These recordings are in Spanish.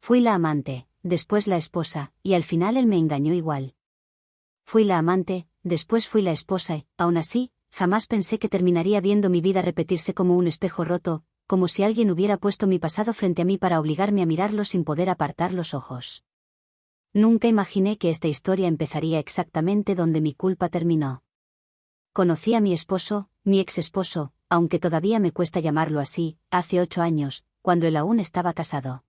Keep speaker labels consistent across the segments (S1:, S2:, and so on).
S1: Fui la amante, después la esposa, y al final él me engañó igual. Fui la amante, después fui la esposa y, aún así, jamás pensé que terminaría viendo mi vida repetirse como un espejo roto, como si alguien hubiera puesto mi pasado frente a mí para obligarme a mirarlo sin poder apartar los ojos. Nunca imaginé que esta historia empezaría exactamente donde mi culpa terminó. Conocí a mi esposo, mi ex esposo, aunque todavía me cuesta llamarlo así, hace 8 años, cuando él aún estaba casado.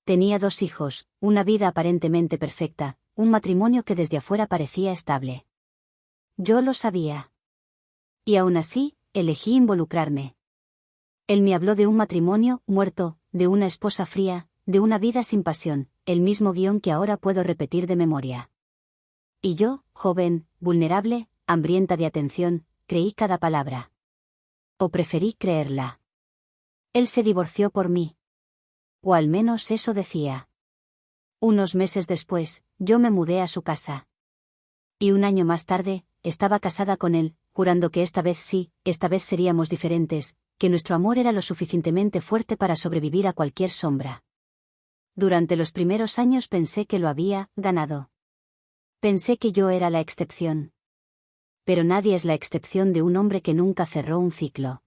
S1: Tenía 2 hijos, una vida aparentemente perfecta, un matrimonio que desde afuera parecía estable. Yo lo sabía. Y aún así, elegí involucrarme. Él me habló de un matrimonio muerto, de una esposa fría, de una vida sin pasión, el mismo guión que ahora puedo repetir de memoria. Y yo, joven, vulnerable, hambrienta de atención, creí cada palabra. O preferí creerla. Él se divorció por mí. O al menos eso decía. Unos meses después, yo me mudé a su casa. Y un año más tarde, estaba casada con él, jurando que esta vez sí, esta vez seríamos diferentes, que nuestro amor era lo suficientemente fuerte para sobrevivir a cualquier sombra. Durante los primeros años pensé que lo había ganado. Pensé que yo era la excepción. Pero nadie es la excepción de un hombre que nunca cerró un ciclo.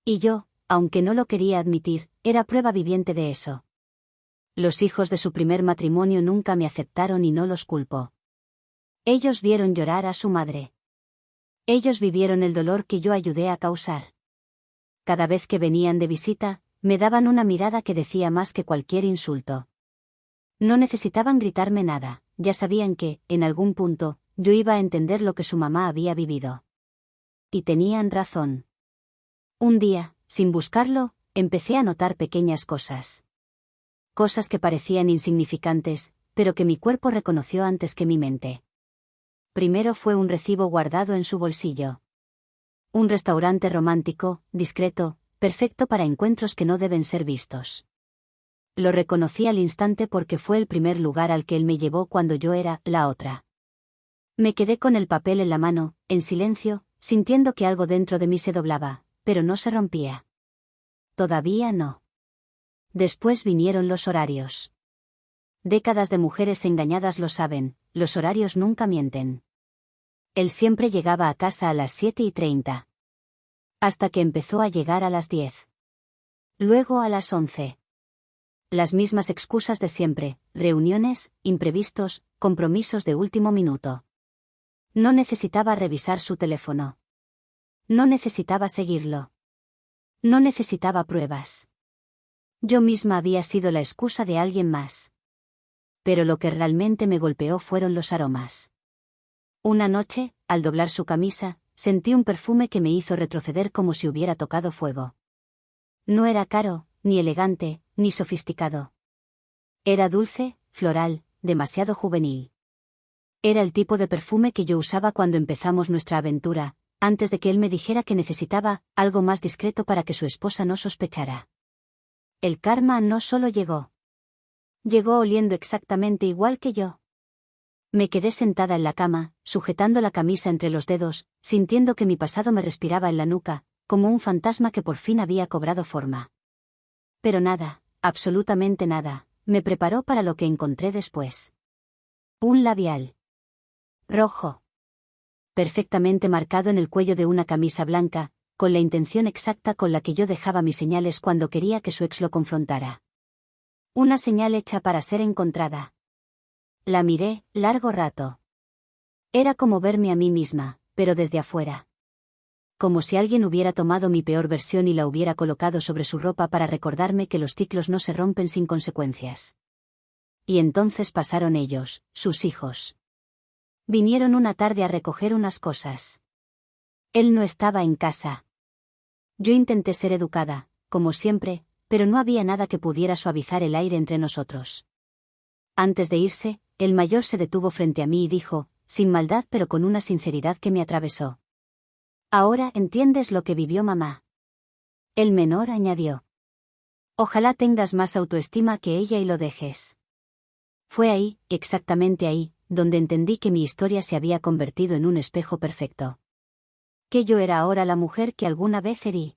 S1: Y yo, aunque no lo quería admitir, era prueba viviente de eso. Los hijos de su primer matrimonio nunca me aceptaron y no los culpo. Ellos vieron llorar a su madre. Ellos vivieron el dolor que yo ayudé a causar. Cada vez que venían de visita, me daban una mirada que decía más que cualquier insulto. No necesitaban gritarme nada, ya sabían que, en algún punto, yo iba a entender lo que su mamá había vivido. Y tenían razón. Un día, sin buscarlo, empecé a notar pequeñas cosas. Cosas que parecían insignificantes, pero que mi cuerpo reconoció antes que mi mente. Primero fue un recibo guardado en su bolsillo. Un restaurante romántico, discreto, perfecto para encuentros que no deben ser vistos. Lo reconocí al instante porque fue el primer lugar al que él me llevó cuando yo era la otra. Me quedé con el papel en la mano, en silencio, sintiendo que algo dentro de mí se doblaba, pero no se rompía. Todavía no. Después vinieron los horarios. Décadas de mujeres engañadas lo saben, los horarios nunca mienten. Él siempre llegaba a casa a las 7:30. Hasta que empezó a llegar a las 10. Luego a las 11. Las mismas excusas de siempre, reuniones, imprevistos, compromisos de último minuto. No necesitaba revisar su teléfono. No necesitaba seguirlo. No necesitaba pruebas. Yo misma había sido la excusa de alguien más. Pero lo que realmente me golpeó fueron los aromas. Una noche, al doblar su camisa, sentí un perfume que me hizo retroceder como si hubiera tocado fuego. No era caro, ni elegante, ni sofisticado. Era dulce, floral, demasiado juvenil. Era el tipo de perfume que yo usaba cuando empezamos nuestra aventura, antes de que él me dijera que necesitaba algo más discreto para que su esposa no sospechara. El karma no solo llegó. Llegó oliendo exactamente igual que yo. Me quedé sentada en la cama, sujetando la camisa entre los dedos, sintiendo que mi pasado me respiraba en la nuca, como un fantasma que por fin había cobrado forma. Pero nada, absolutamente nada, me preparó para lo que encontré después. Un labial. Rojo. Perfectamente marcado en el cuello de una camisa blanca, con la intención exacta con la que yo dejaba mis señales cuando quería que su ex lo confrontara. Una señal hecha para ser encontrada. La miré, largo rato. Era como verme a mí misma, pero desde afuera. Como si alguien hubiera tomado mi peor versión y la hubiera colocado sobre su ropa para recordarme que los ciclos no se rompen sin consecuencias. Y entonces pasaron ellos, sus hijos. Vinieron una tarde a recoger unas cosas. Él no estaba en casa. Yo intenté ser educada, como siempre, pero no había nada que pudiera suavizar el aire entre nosotros. Antes de irse, el mayor se detuvo frente a mí y dijo, sin maldad pero con una sinceridad que me atravesó. Ahora entiendes lo que vivió mamá. El menor añadió. Ojalá tengas más autoestima que ella y lo dejes. Fue ahí, exactamente ahí, donde entendí que mi historia se había convertido en un espejo perfecto. Que yo era ahora la mujer que alguna vez herí.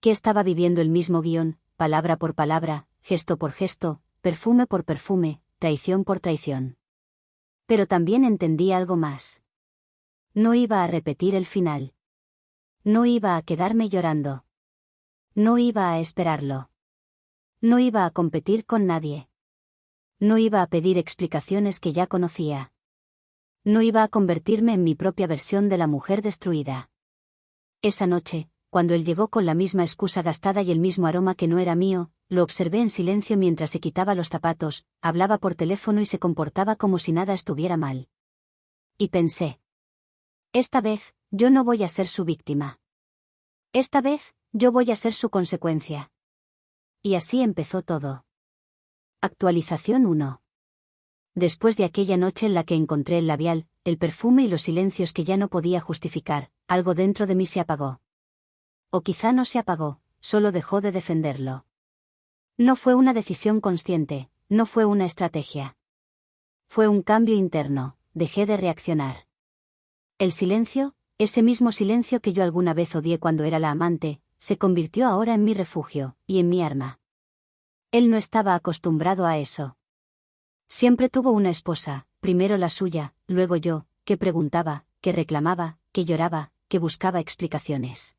S1: Que estaba viviendo el mismo guión, palabra por palabra, gesto por gesto, perfume por perfume, traición por traición. Pero también entendí algo más. No iba a repetir el final. No iba a quedarme llorando. No iba a esperarlo. No iba a competir con nadie. No iba a pedir explicaciones que ya conocía. No iba a convertirme en mi propia versión de la mujer destruida. Esa noche, cuando él llegó con la misma excusa gastada y el mismo aroma que no era mío, lo observé en silencio mientras se quitaba los zapatos, hablaba por teléfono y se comportaba como si nada estuviera mal. Y pensé: esta vez, yo no voy a ser su víctima. Esta vez, yo voy a ser su consecuencia. Y así empezó todo. Actualización 1. Después de aquella noche en la que encontré el labial, el perfume y los silencios que ya no podía justificar, algo dentro de mí se apagó. O quizá no se apagó, solo dejó de defenderlo. No fue una decisión consciente, no fue una estrategia. Fue un cambio interno, dejé de reaccionar. El silencio, ese mismo silencio que yo alguna vez odié cuando era la amante, se convirtió ahora en mi refugio, y en mi arma. Él no estaba acostumbrado a eso. Siempre tuvo una esposa, primero la suya, luego yo, que preguntaba, que reclamaba, que lloraba, que buscaba explicaciones.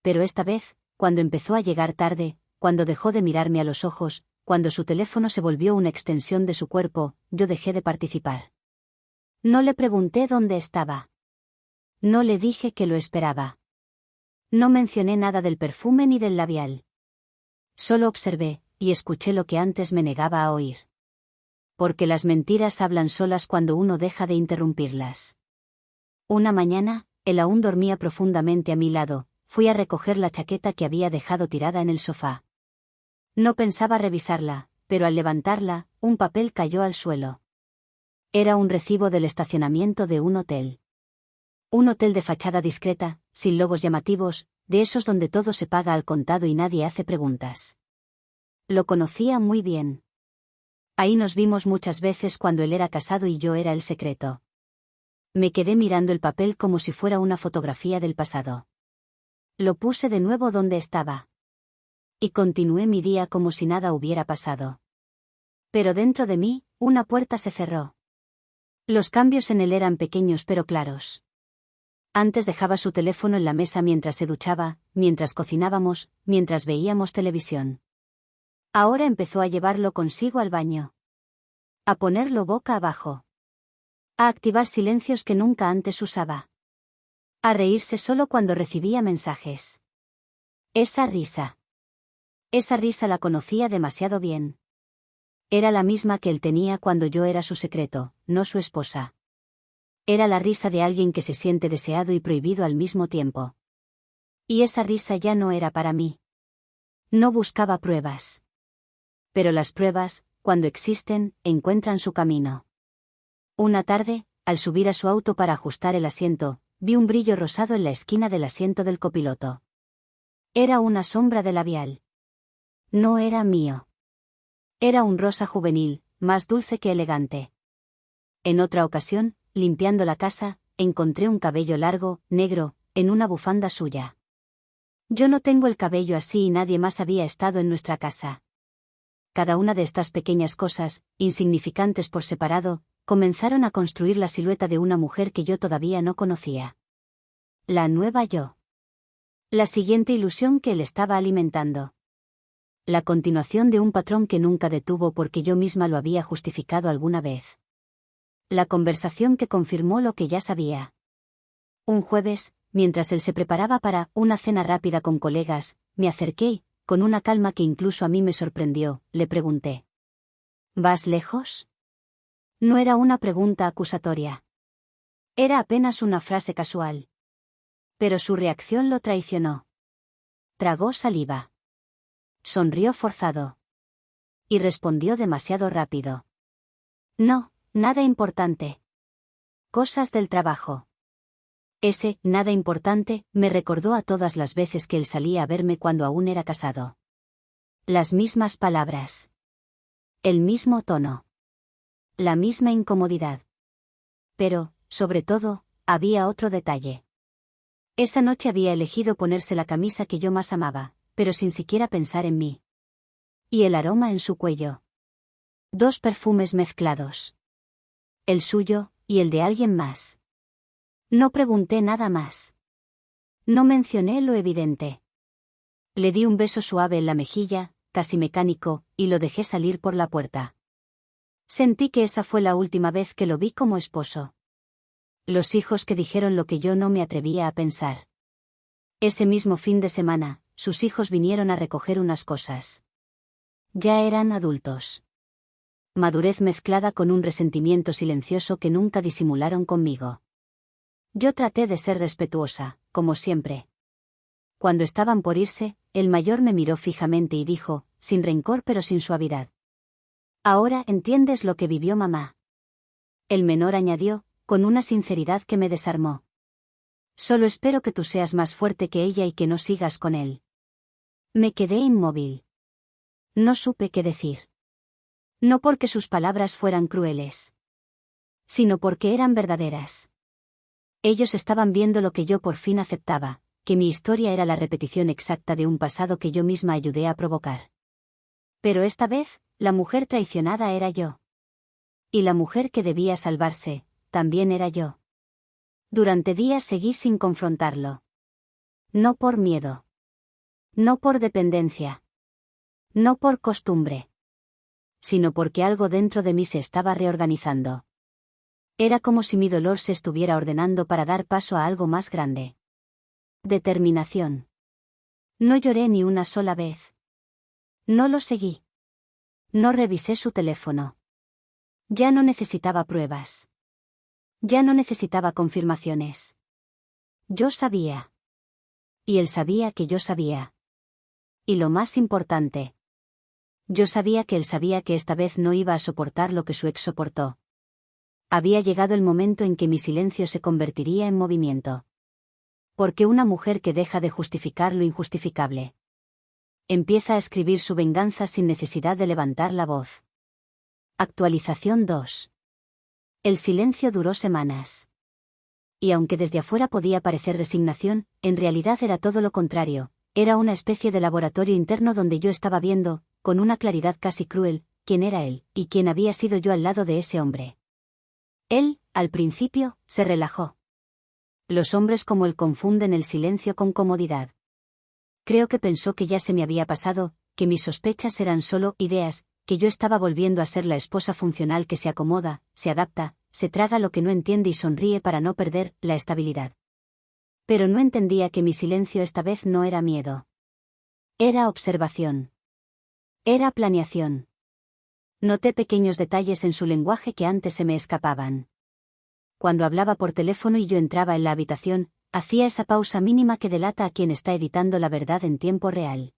S1: Pero esta vez, cuando empezó a llegar tarde, cuando dejó de mirarme a los ojos, cuando su teléfono se volvió una extensión de su cuerpo, yo dejé de participar. No le pregunté dónde estaba. No le dije que lo esperaba. No mencioné nada del perfume ni del labial. Solo observé, y escuché lo que antes me negaba a oír. Porque las mentiras hablan solas cuando uno deja de interrumpirlas. Una mañana, él aún dormía profundamente a mi lado, fui a recoger la chaqueta que había dejado tirada en el sofá. No pensaba revisarla, pero al levantarla, un papel cayó al suelo. Era un recibo del estacionamiento de un hotel. Un hotel de fachada discreta, sin logos llamativos, de esos donde todo se paga al contado y nadie hace preguntas. Lo conocía muy bien. Ahí nos vimos muchas veces cuando él era casado y yo era el secreto. Me quedé mirando el papel como si fuera una fotografía del pasado. Lo puse de nuevo donde estaba. Y continué mi día como si nada hubiera pasado. Pero dentro de mí, una puerta se cerró. Los cambios en él eran pequeños pero claros. Antes dejaba su teléfono en la mesa mientras se duchaba, mientras cocinábamos, mientras veíamos televisión. Ahora empezó a llevarlo consigo al baño. A ponerlo boca abajo. A activar silencios que nunca antes usaba. A reírse solo cuando recibía mensajes. Esa risa. Esa risa la conocía demasiado bien. Era la misma que él tenía cuando yo era su secreto, no su esposa. Era la risa de alguien que se siente deseado y prohibido al mismo tiempo. Y esa risa ya no era para mí. No buscaba pruebas. Pero las pruebas, cuando existen, encuentran su camino. Una tarde, al subir a su auto para ajustar el asiento, vi un brillo rosado en la esquina del asiento del copiloto. Era una sombra de labial. No era mío. Era un rosa juvenil, más dulce que elegante. En otra ocasión, limpiando la casa, encontré un cabello largo, negro, en una bufanda suya. Yo no tengo el cabello así y nadie más había estado en nuestra casa. Cada una de estas pequeñas cosas, insignificantes por separado, comenzaron a construir la silueta de una mujer que yo todavía no conocía. La nueva yo. La siguiente ilusión que él estaba alimentando. La continuación de un patrón que nunca detuvo porque yo misma lo había justificado alguna vez. La conversación que confirmó lo que ya sabía. Un jueves, mientras él se preparaba para una cena rápida con colegas, me acerqué y, con una calma que incluso a mí me sorprendió, le pregunté: ¿vas lejos? No era una pregunta acusatoria. Era apenas una frase casual. Pero su reacción lo traicionó. Tragó saliva. Sonrió forzado. Y respondió demasiado rápido. No, nada importante. Cosas del trabajo. Ese, nada importante, me recordó a todas las veces que él salía a verme cuando aún era casado. Las mismas palabras. El mismo tono. La misma incomodidad. Pero, sobre todo, había otro detalle. Esa noche había elegido ponerse la camisa que yo más amaba, pero sin siquiera pensar en mí. Y el aroma en su cuello. 2 perfumes mezclados. El suyo, y el de alguien más. No pregunté nada más. No mencioné lo evidente. Le di un beso suave en la mejilla, casi mecánico, y lo dejé salir por la puerta. Sentí que esa fue la última vez que lo vi como esposo. Los hijos que dijeron lo que yo no me atrevía a pensar. Ese mismo fin de semana, sus hijos vinieron a recoger unas cosas. Ya eran adultos. Madurez mezclada con un resentimiento silencioso que nunca disimularon conmigo. Yo traté de ser respetuosa, como siempre. Cuando estaban por irse, el mayor me miró fijamente y dijo, sin rencor pero sin suavidad: «Ahora entiendes lo que vivió mamá». El menor añadió, con una sinceridad que me desarmó: «Solo espero que tú seas más fuerte que ella y que no sigas con él». Me quedé inmóvil. No supe qué decir. No porque sus palabras fueran crueles, sino porque eran verdaderas. Ellos estaban viendo lo que yo por fin aceptaba, que mi historia era la repetición exacta de un pasado que yo misma ayudé a provocar. Pero esta vez, la mujer traicionada era yo. Y la mujer que debía salvarse, también era yo. Durante días seguí sin confrontarlo. No por miedo. No por dependencia. No por costumbre. Sino porque algo dentro de mí se estaba reorganizando. Era como si mi dolor se estuviera ordenando para dar paso a algo más grande. Determinación. No lloré ni una sola vez. No lo seguí. No revisé su teléfono. Ya no necesitaba pruebas. Ya no necesitaba confirmaciones. Yo sabía. Y él sabía que yo sabía. Y lo más importante. Yo sabía que él sabía que esta vez no iba a soportar lo que su ex soportó. Había llegado el momento en que mi silencio se convertiría en movimiento. Porque una mujer que deja de justificar lo injustificable empieza a escribir su venganza sin necesidad de levantar la voz. Actualización 2. El silencio duró semanas. Y aunque desde afuera podía parecer resignación, en realidad era todo lo contrario, era una especie de laboratorio interno donde yo estaba viendo, con una claridad casi cruel, quién era él, y quién había sido yo al lado de ese hombre. Él, al principio, se relajó. Los hombres como él confunden el silencio con comodidad. Creo que pensó que ya se me había pasado, que mis sospechas eran solo ideas, que yo estaba volviendo a ser la esposa funcional que se acomoda, se adapta, se traga lo que no entiende y sonríe para no perder la estabilidad. Pero no entendía que mi silencio esta vez no era miedo. Era observación. Era planeación. Noté pequeños detalles en su lenguaje que antes se me escapaban. Cuando hablaba por teléfono y yo entraba en la habitación, hacía esa pausa mínima que delata a quien está editando la verdad en tiempo real.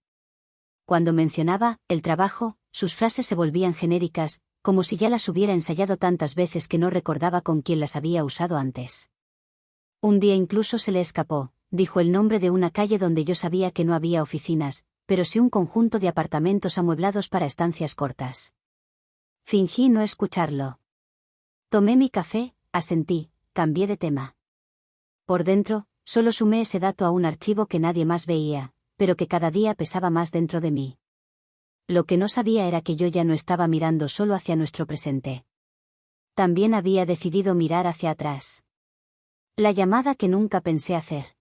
S1: Cuando mencionaba el trabajo, sus frases se volvían genéricas, como si ya las hubiera ensayado tantas veces que no recordaba con quién las había usado antes. Un día incluso se le escapó, dijo el nombre de una calle donde yo sabía que no había oficinas, pero sí un conjunto de apartamentos amueblados para estancias cortas. Fingí no escucharlo. Tomé mi café, asentí, cambié de tema. Por dentro, solo sumé ese dato a un archivo que nadie más veía, pero que cada día pesaba más dentro de mí. Lo que no sabía era que yo ya no estaba mirando solo hacia nuestro presente. También había decidido mirar hacia atrás. La llamada que nunca pensé hacer.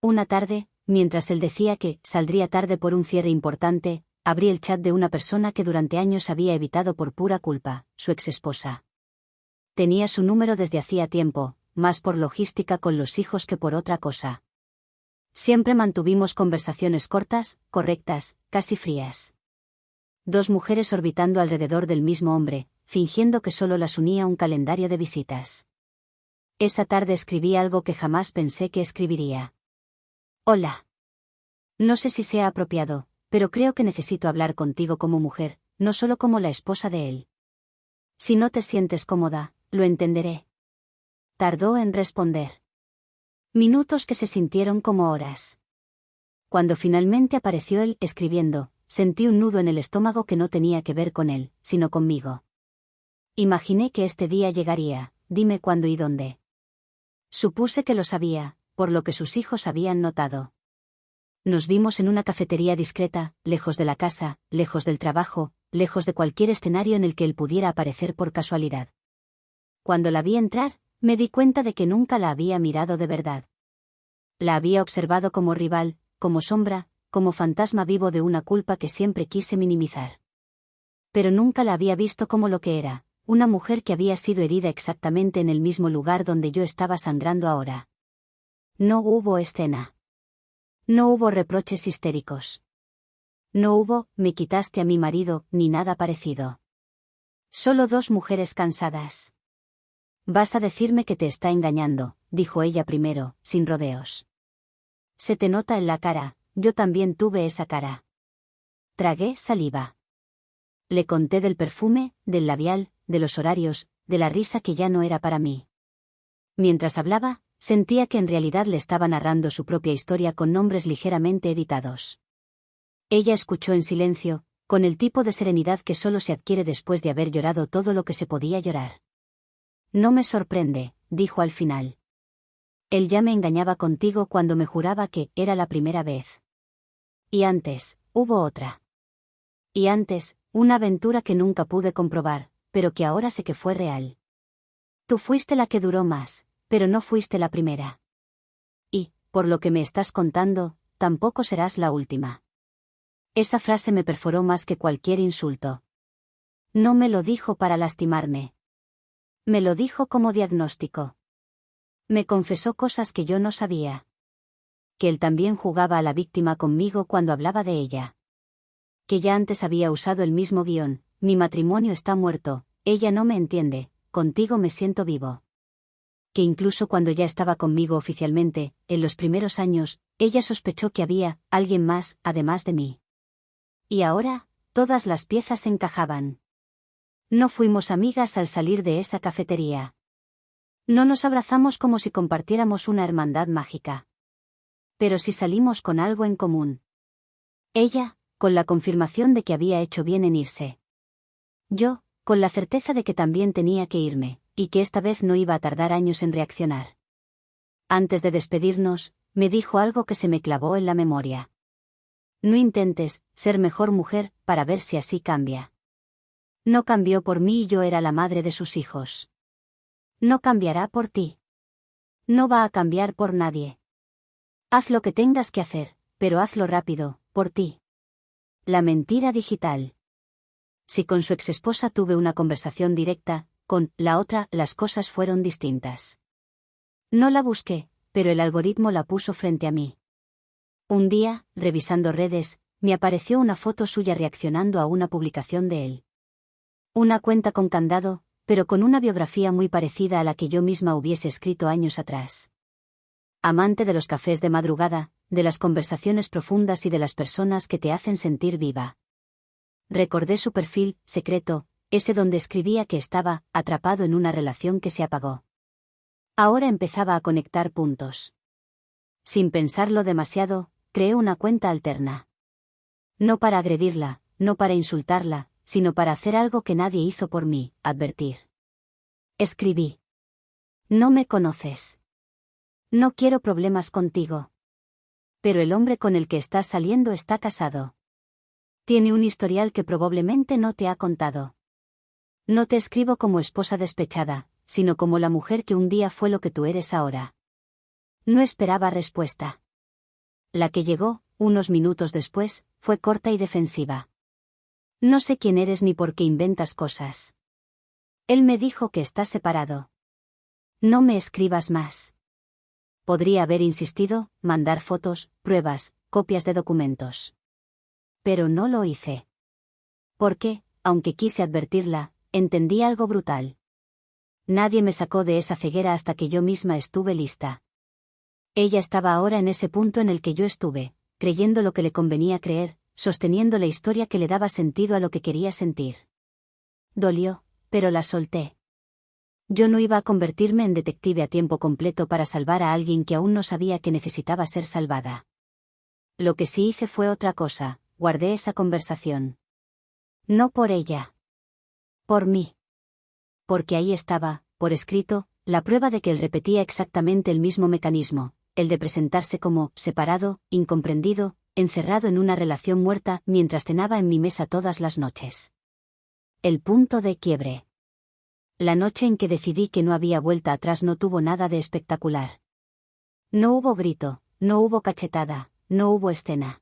S1: Una tarde, mientras él decía que saldría tarde por un cierre importante, abrí el chat de una persona que durante años había evitado por pura culpa, su exesposa. Tenía su número desde hacía tiempo, más por logística con los hijos que por otra cosa. Siempre mantuvimos conversaciones cortas, correctas, casi frías. Dos mujeres orbitando alrededor del mismo hombre, fingiendo que solo las unía un calendario de visitas. Esa tarde escribí algo que jamás pensé que escribiría. Hola. No sé si sea apropiado, pero creo que necesito hablar contigo como mujer, no solo como la esposa de él. Si no te sientes cómoda, lo entenderé. Tardó en responder. Minutos que se sintieron como horas. Cuando finalmente apareció él escribiendo, sentí un nudo en el estómago que no tenía que ver con él, sino conmigo. Imaginé que este día llegaría, dime cuándo y dónde. Supuse que lo sabía, por lo que sus hijos habían notado. Nos vimos en una cafetería discreta, lejos de la casa, lejos del trabajo, lejos de cualquier escenario en el que él pudiera aparecer por casualidad. Cuando la vi entrar, me di cuenta de que nunca la había mirado de verdad. La había observado como rival, como sombra, como fantasma vivo de una culpa que siempre quise minimizar. Pero nunca la había visto como lo que era, una mujer que había sido herida exactamente en el mismo lugar donde yo estaba sangrando ahora. No hubo escena. No hubo reproches histéricos. No hubo, me quitaste a mi marido, ni nada parecido. Solo dos mujeres cansadas. Vas a decirme que te está engañando, dijo ella primero, sin rodeos. Se te nota en la cara, yo también tuve esa cara. Tragué saliva. Le conté del perfume, del labial, de los horarios, de la risa que ya no era para mí. Mientras hablaba, sentía que en realidad le estaba narrando su propia historia con nombres ligeramente editados. Ella escuchó en silencio, con el tipo de serenidad que solo se adquiere después de haber llorado todo lo que se podía llorar. No me sorprende, dijo al final. Él ya me engañaba contigo cuando me juraba que era la primera vez. Y antes, hubo otra. Y antes, una aventura que nunca pude comprobar, pero que ahora sé que fue real. Tú fuiste la que duró más, pero no fuiste la primera. Y, por lo que me estás contando, tampoco serás la última. Esa frase me perforó más que cualquier insulto. No me lo dijo para lastimarme. Me lo dijo como diagnóstico. Me confesó cosas que yo no sabía. Que él también jugaba a la víctima conmigo cuando hablaba de ella. Que ya antes había usado el mismo guión, mi matrimonio está muerto, ella no me entiende, contigo me siento vivo. Que incluso cuando ya estaba conmigo oficialmente, en los primeros años, ella sospechó que había alguien más, además de mí. Y ahora, todas las piezas encajaban. No fuimos amigas al salir de esa cafetería. No nos abrazamos como si compartiéramos una hermandad mágica. Pero sí salimos con algo en común. Ella, con la confirmación de que había hecho bien en irse. Yo, con la certeza de que también tenía que irme, y que esta vez no iba a tardar años en reaccionar. Antes de despedirnos, me dijo algo que se me clavó en la memoria. No intentes ser mejor mujer para ver si así cambia. No cambió por mí y yo era la madre de sus hijos. No cambiará por ti. No va a cambiar por nadie. Haz lo que tengas que hacer, pero hazlo rápido, por ti. La mentira digital. Si con su exesposa tuve una conversación directa, con la otra las cosas fueron distintas. No la busqué, pero el algoritmo la puso frente a mí. Un día, revisando redes, me apareció una foto suya reaccionando a una publicación de él. Una cuenta con candado, pero con una biografía muy parecida a la que yo misma hubiese escrito años atrás. Amante de los cafés de madrugada, de las conversaciones profundas y de las personas que te hacen sentir viva. Recordé su perfil secreto, ese donde escribía que estaba atrapado en una relación que se apagó. Ahora empezaba a conectar puntos. Sin pensarlo demasiado, creé una cuenta alterna. No para agredirla, no para insultarla, sino para hacer algo que nadie hizo por mí, advertir. Escribí. No me conoces. No quiero problemas contigo. Pero el hombre con el que estás saliendo está casado. Tiene un historial que probablemente no te ha contado. No te escribo como esposa despechada, sino como la mujer que un día fue lo que tú eres ahora. No esperaba respuesta. La que llegó, unos minutos después, fue corta y defensiva. No sé quién eres ni por qué inventas cosas. Él me dijo que estás separado. No me escribas más. Podría haber insistido, mandar fotos, pruebas, copias de documentos. Pero no lo hice. Porque, aunque quise advertirla, entendí algo brutal. Nadie me sacó de esa ceguera hasta que yo misma estuve lista. Ella estaba ahora en ese punto en el que yo estuve, creyendo lo que le convenía creer, sosteniendo la historia que le daba sentido a lo que quería sentir. Dolió, pero la solté. Yo no iba a convertirme en detective a tiempo completo para salvar a alguien que aún no sabía que necesitaba ser salvada. Lo que sí hice fue otra cosa, guardé esa conversación. No por ella. Por mí. Porque ahí estaba, por escrito, la prueba de que él repetía exactamente el mismo mecanismo, el de presentarse como separado, incomprendido, encerrado en una relación muerta mientras cenaba en mi mesa todas las noches. El punto de quiebre. La noche en que decidí que no había vuelta atrás no tuvo nada de espectacular. No hubo grito, no hubo cachetada, no hubo escena.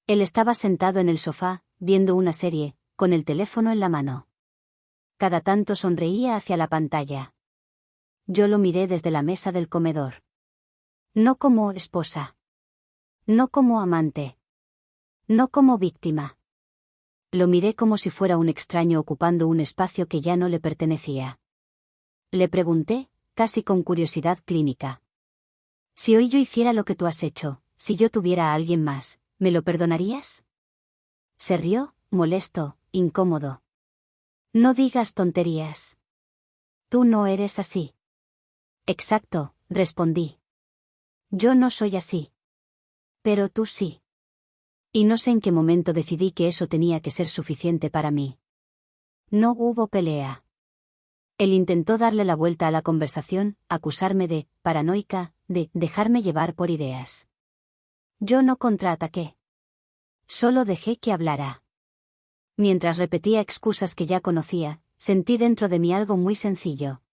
S1: Él estaba sentado en el sofá, viendo una serie, con el teléfono en la mano. Cada tanto sonreía hacia la pantalla. Yo lo miré desde la mesa del comedor. No como esposa. No como amante. No como víctima. Lo miré como si fuera un extraño ocupando un espacio que ya no le pertenecía. Le pregunté, casi con curiosidad clínica. Si hoy yo hiciera lo que tú has hecho, si yo tuviera a alguien más, ¿me lo perdonarías? Se rió, molesto, incómodo. No digas tonterías. Tú no eres así. Exacto, respondí. Yo no soy así. Pero tú sí. Y no sé en qué momento decidí que eso tenía que ser suficiente para mí. No hubo pelea. Él intentó darle la vuelta a la conversación, acusarme de paranoica, de dejarme llevar por ideas. Yo no contraataqué. Solo dejé que hablara. Mientras repetía excusas que ya conocía, sentí dentro de mí algo muy sencillo.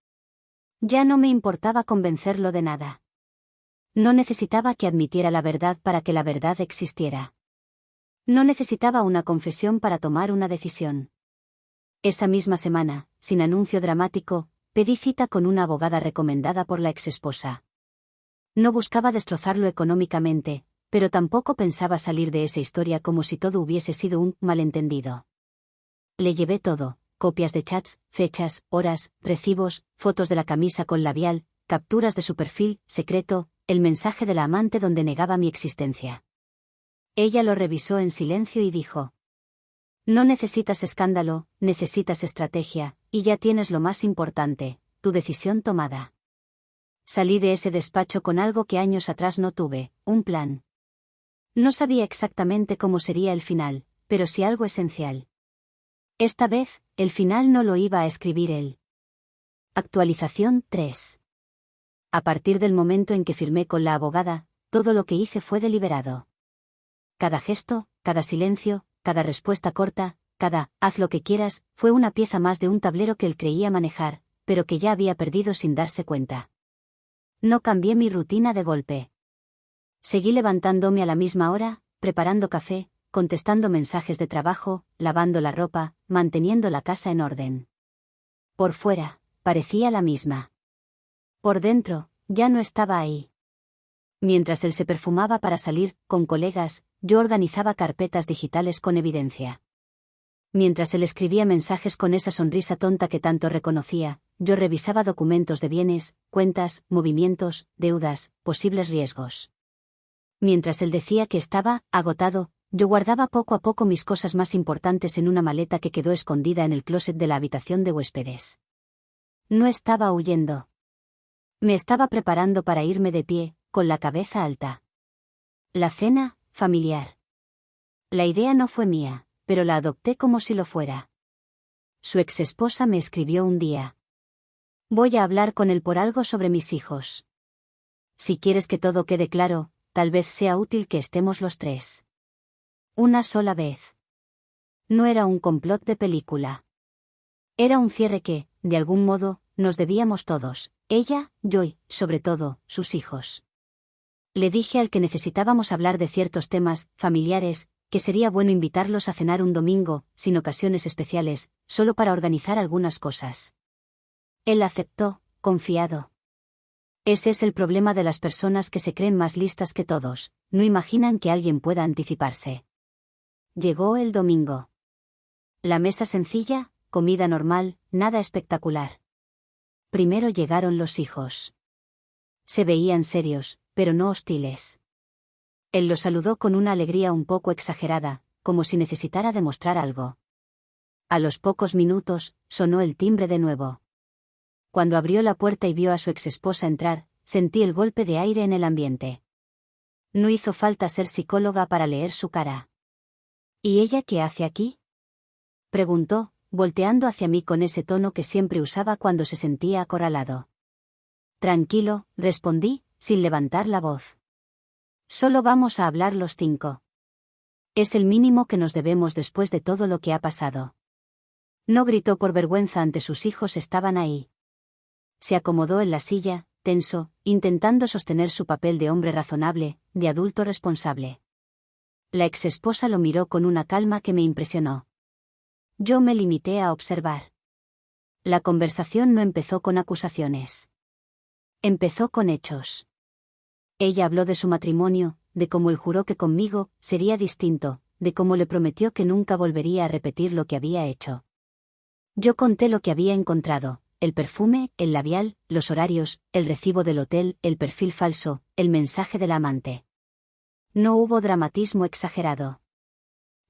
S1: Ya no me importaba convencerlo de nada. No necesitaba que admitiera la verdad para que la verdad existiera. No necesitaba una confesión para tomar una decisión. Esa misma semana, sin anuncio dramático, pedí cita con una abogada recomendada por la exesposa. No buscaba destrozarlo económicamente, pero tampoco pensaba salir de esa historia como si todo hubiese sido un malentendido. Le llevé todo, copias de chats, fechas, horas, recibos, fotos de la camisa con labial, capturas de su perfil secreto, el mensaje de la amante donde negaba mi existencia. Ella lo revisó en silencio y dijo: no necesitas escándalo, necesitas estrategia, y ya tienes lo más importante, tu decisión tomada. Salí de ese despacho con algo que años atrás no tuve, un plan. No sabía exactamente cómo sería el final, pero sí algo esencial. Esta vez, el final no lo iba a escribir él. Actualización 3. A partir del momento en que firmé con la abogada, todo lo que hice fue deliberado. Cada gesto, cada silencio, cada respuesta corta, cada haz lo que quieras, fue una pieza más de un tablero que él creía manejar, pero que ya había perdido sin darse cuenta. No cambié mi rutina de golpe. Seguí levantándome a la misma hora, preparando café, contestando mensajes de trabajo, lavando la ropa, manteniendo la casa en orden. Por fuera, parecía la misma. Por dentro, ya no estaba ahí. Mientras él se perfumaba para salir, con colegas, yo organizaba carpetas digitales con evidencia. Mientras él escribía mensajes con esa sonrisa tonta que tanto reconocía, yo revisaba documentos de bienes, cuentas, movimientos, deudas, posibles riesgos. Mientras él decía que estaba agotado, yo guardaba poco a poco mis cosas más importantes en una maleta que quedó escondida en el closet de la habitación de huéspedes. No estaba huyendo. Me estaba preparando para irme de pie, con la cabeza alta. La cena, familiar. La idea no fue mía, pero la adopté como si lo fuera. Su exesposa me escribió un día: voy a hablar con él por algo sobre mis hijos. Si quieres que todo quede claro, tal vez sea útil que estemos los tres. Una sola vez. No era un complot de película. Era un cierre que, de algún modo, nos debíamos todos, ella, yo y, sobre todo, sus hijos. Le dije al que necesitábamos hablar de ciertos temas familiares, que sería bueno invitarlos a cenar un domingo, sin ocasiones especiales, solo para organizar algunas cosas. Él aceptó, confiado. Ese es el problema de las personas que se creen más listas que todos, no imaginan que alguien pueda anticiparse. Llegó el domingo. La mesa sencilla, comida normal, nada espectacular. Primero llegaron los hijos. Se veían serios, pero no hostiles. Él los saludó con una alegría un poco exagerada, como si necesitara demostrar algo. A los pocos minutos, sonó el timbre de nuevo. Cuando abrió la puerta y vio a su exesposa entrar, sentí el golpe de aire en el ambiente. No hizo falta ser psicóloga para leer su cara. ¿Y ella qué hace aquí?, preguntó, volteando hacia mí con ese tono que siempre usaba cuando se sentía acorralado. Tranquilo, respondí, sin levantar la voz. Solo vamos a hablar los 5. Es el mínimo que nos debemos después de todo lo que ha pasado. No gritó por vergüenza ante sus hijos, estaban ahí. Se acomodó en la silla, tenso, intentando sostener su papel de hombre razonable, de adulto responsable. La exesposa lo miró con una calma que me impresionó. Yo me limité a observar. La conversación no empezó con acusaciones. Empezó con hechos. Ella habló de su matrimonio, de cómo él juró que conmigo sería distinto, de cómo le prometió que nunca volvería a repetir lo que había hecho. Yo conté lo que había encontrado: el perfume, el labial, los horarios, el recibo del hotel, el perfil falso, el mensaje de la amante. No hubo dramatismo exagerado.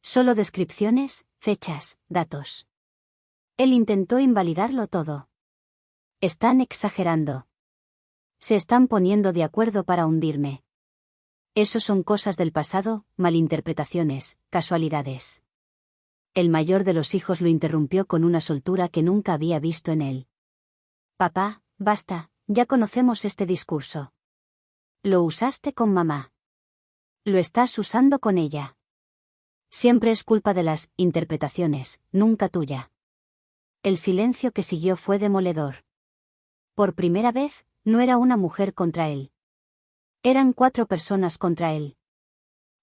S1: Solo descripciones, fechas, datos. Él intentó invalidarlo todo. Están exagerando. Se están poniendo de acuerdo para hundirme. Eso son cosas del pasado, malinterpretaciones, casualidades. El mayor de los hijos lo interrumpió con una soltura que nunca había visto en él. Papá, basta, ya conocemos este discurso. Lo usaste con mamá. Lo estás usando con ella. Siempre es culpa de las interpretaciones, nunca tuya. El silencio que siguió fue demoledor. Por primera vez, no era una mujer contra él. Eran 4 personas contra él.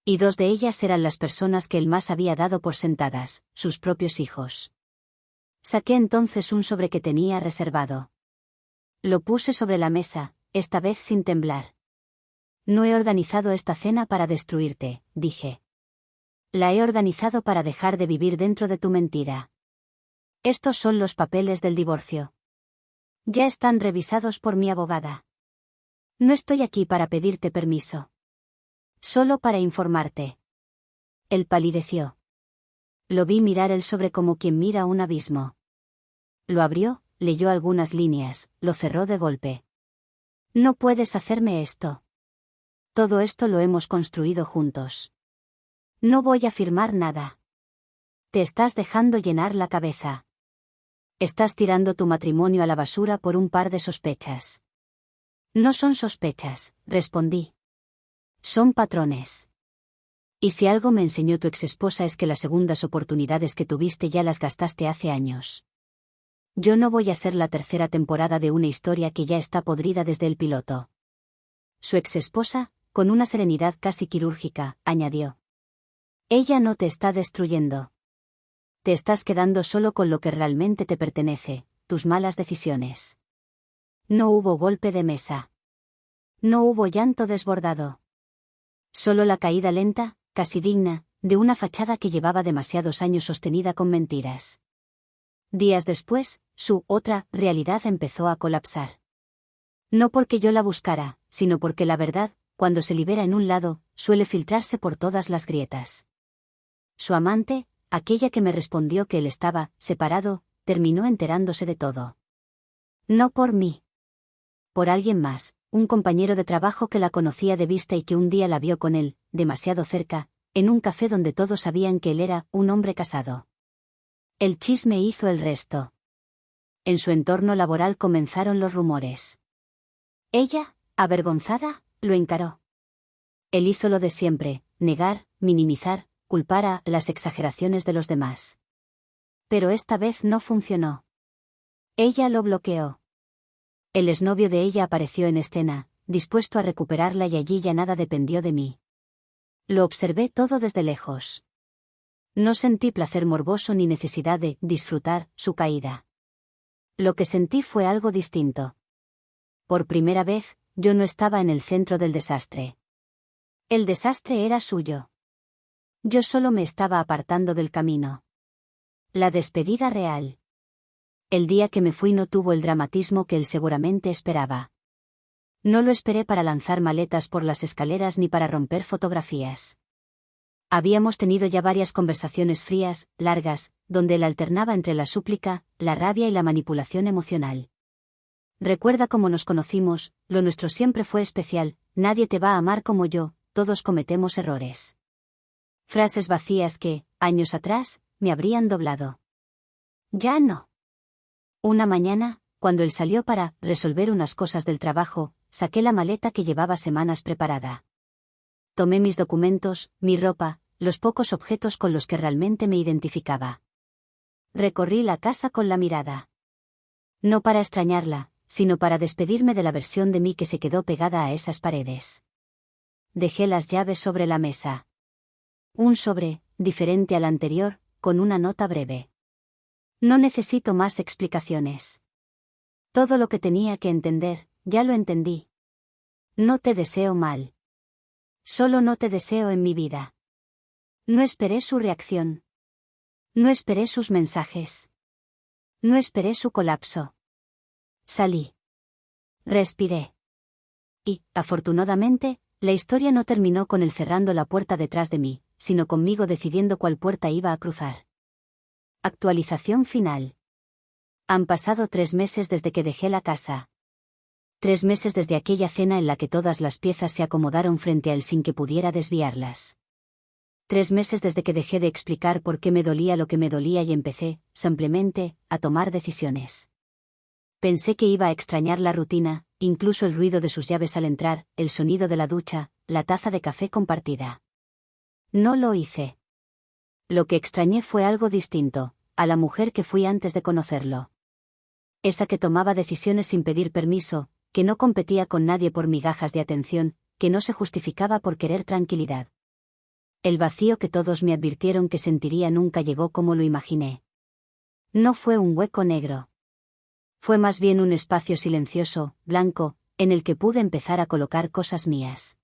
S1: Y 2 de ellas eran las personas que él más había dado por sentadas, sus propios hijos. Saqué entonces un sobre que tenía reservado. Lo puse sobre la mesa, esta vez sin temblar. No he organizado esta cena para destruirte, dije. La he organizado para dejar de vivir dentro de tu mentira. Estos son los papeles del divorcio. Ya están revisados por mi abogada. No estoy aquí para pedirte permiso. Solo para informarte. Él palideció. Lo vi mirar el sobre como quien mira un abismo. Lo abrió, leyó algunas líneas, lo cerró de golpe. No puedes hacerme esto. Todo esto lo hemos construido juntos. No voy a firmar nada. Te estás dejando llenar la cabeza. Estás tirando tu matrimonio a la basura por un par de sospechas. No son sospechas, respondí. Son patrones. Y si algo me enseñó tu exesposa es que las segundas oportunidades que tuviste ya las gastaste hace años. Yo no voy a ser la tercera temporada de una historia que ya está podrida desde el piloto. Su exesposa, con una serenidad casi quirúrgica, añadió. Ella no te está destruyendo. Te estás quedando solo con lo que realmente te pertenece, tus malas decisiones. No hubo golpe de mesa. No hubo llanto desbordado. Solo la caída lenta, casi digna, de una fachada que llevaba demasiados años sostenida con mentiras. Días después, su otra realidad empezó a colapsar. No porque yo la buscara, sino porque la verdad, cuando se libera en un lado, suele filtrarse por todas las grietas. Su amante, aquella que me respondió que él estaba separado, terminó enterándose de todo. No por mí. Por alguien más, un compañero de trabajo que la conocía de vista y que un día la vio con él, demasiado cerca, en un café donde todos sabían que él era un hombre casado. El chisme hizo el resto. En su entorno laboral comenzaron los rumores. Ella, avergonzada, lo encaró. Él hizo lo de siempre, negar, minimizar, culpar a las exageraciones de los demás. Pero esta vez no funcionó. Ella lo bloqueó. El exnovio de ella apareció en escena, dispuesto a recuperarla y allí ya nada dependió de mí. Lo observé todo desde lejos. No sentí placer morboso ni necesidad de disfrutar su caída. Lo que sentí fue algo distinto. Por primera vez, yo no estaba en el centro del desastre. El desastre era suyo. Yo solo me estaba apartando del camino. La despedida real. El día que me fui no tuvo el dramatismo que él seguramente esperaba. No lo esperé para lanzar maletas por las escaleras ni para romper fotografías. Habíamos tenido ya varias conversaciones frías, largas, donde él alternaba entre la súplica, la rabia y la manipulación emocional. Recuerda cómo nos conocimos, lo nuestro siempre fue especial, nadie te va a amar como yo, todos cometemos errores. Frases vacías que, años atrás, me habrían doblado. Ya no. Una mañana, cuando él salió para resolver unas cosas del trabajo, saqué la maleta que llevaba semanas preparada. Tomé mis documentos, mi ropa, los pocos objetos con los que realmente me identificaba. Recorrí la casa con la mirada. No para extrañarla, sino para despedirme de la versión de mí que se quedó pegada a esas paredes. Dejé las llaves sobre la mesa. Un sobre, diferente al anterior, con una nota breve. No necesito más explicaciones. Todo lo que tenía que entender, ya lo entendí. No te deseo mal. Solo no te deseo en mi vida. No esperé su reacción. No esperé sus mensajes. No esperé su colapso. Salí. Respiré. Y, afortunadamente, la historia no terminó con él cerrando la puerta detrás de mí, sino conmigo decidiendo cuál puerta iba a cruzar. Actualización final. Han pasado 3 meses desde que dejé la casa. 3 meses desde aquella cena en la que todas las piezas se acomodaron frente a él sin que pudiera desviarlas. 3 meses desde que dejé de explicar por qué me dolía lo que me dolía y empecé, simplemente, a tomar decisiones. Pensé que iba a extrañar la rutina, incluso el ruido de sus llaves al entrar, el sonido de la ducha, la taza de café compartida. No lo hice. Lo que extrañé fue algo distinto, a la mujer que fui antes de conocerlo. Esa que tomaba decisiones sin pedir permiso, que no competía con nadie por migajas de atención, que no se justificaba por querer tranquilidad. El vacío que todos me advirtieron que sentiría nunca llegó como lo imaginé. No fue un hueco negro. Fue más bien un espacio silencioso, blanco, en el que pude empezar a colocar cosas mías.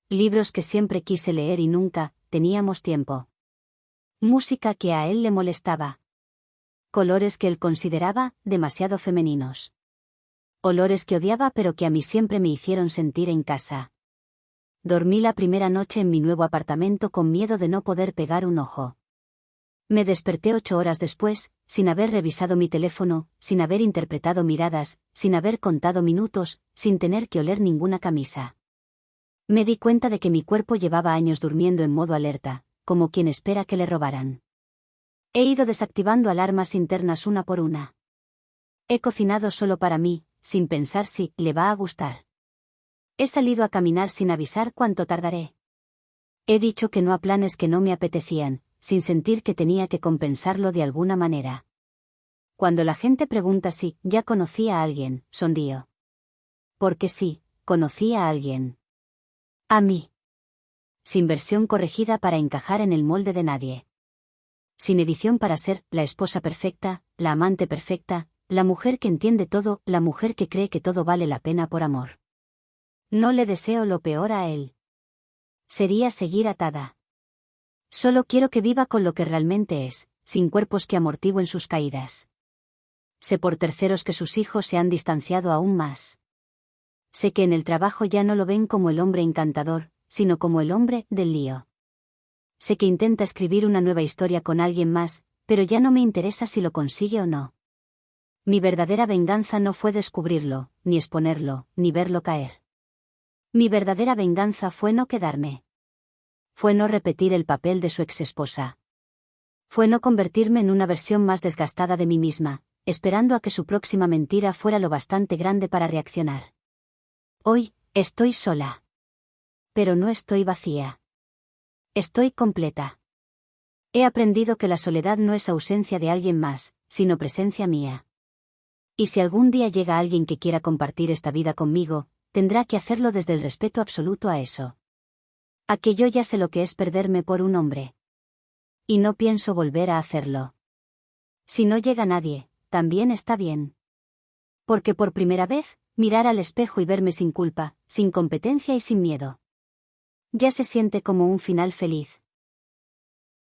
S1: Libros que siempre quise leer y nunca teníamos tiempo. Música que a él le molestaba. Colores que él consideraba demasiado femeninos. Olores que odiaba pero que a mí siempre me hicieron sentir en casa. Dormí la primera noche en mi nuevo apartamento con miedo de no poder pegar un ojo. Me desperté 8 horas después, sin haber revisado mi teléfono, sin haber interpretado miradas, sin haber contado minutos, sin tener que oler ninguna camisa. Me di cuenta de que mi cuerpo llevaba años durmiendo en modo alerta, como quien espera que le robaran. He ido desactivando alarmas internas una por una. He cocinado solo para mí, sin pensar si le va a gustar. He salido a caminar sin avisar cuánto tardaré. He dicho que no a planes que no me apetecían, sin sentir que tenía que compensarlo de alguna manera. Cuando la gente pregunta si ya conocía a alguien, sonrío. Porque sí, conocí a alguien. A mí. Sin versión corregida para encajar en el molde de nadie. Sin edición para ser la esposa perfecta, la amante perfecta, la mujer que entiende todo, la mujer que cree que todo vale la pena por amor. No le deseo lo peor a él. Sería seguir atada. Solo quiero que viva con lo que realmente es, sin cuerpos que amortiguen sus caídas. Sé por terceros que sus hijos se han distanciado aún más. Sé que en el trabajo ya no lo ven como el hombre encantador, sino como el hombre del lío. Sé que intenta escribir una nueva historia con alguien más, pero ya no me interesa si lo consigue o no. Mi verdadera venganza no fue descubrirlo, ni exponerlo, ni verlo caer. Mi verdadera venganza fue no quedarme. Fue no repetir el papel de su exesposa. Fue no convertirme en una versión más desgastada de mí misma, esperando a que su próxima mentira fuera lo bastante grande para reaccionar. Hoy, estoy sola. Pero no estoy vacía. Estoy completa. He aprendido que la soledad no es ausencia de alguien más, sino presencia mía. Y si algún día llega alguien que quiera compartir esta vida conmigo, tendrá que hacerlo desde el respeto absoluto a eso. A que yo ya sé lo que es perderme por un hombre. Y no pienso volver a hacerlo. Si no llega nadie, también está bien. Porque por primera vez, mirar al espejo y verme sin culpa, sin competencia y sin miedo. Ya se siente como un final feliz.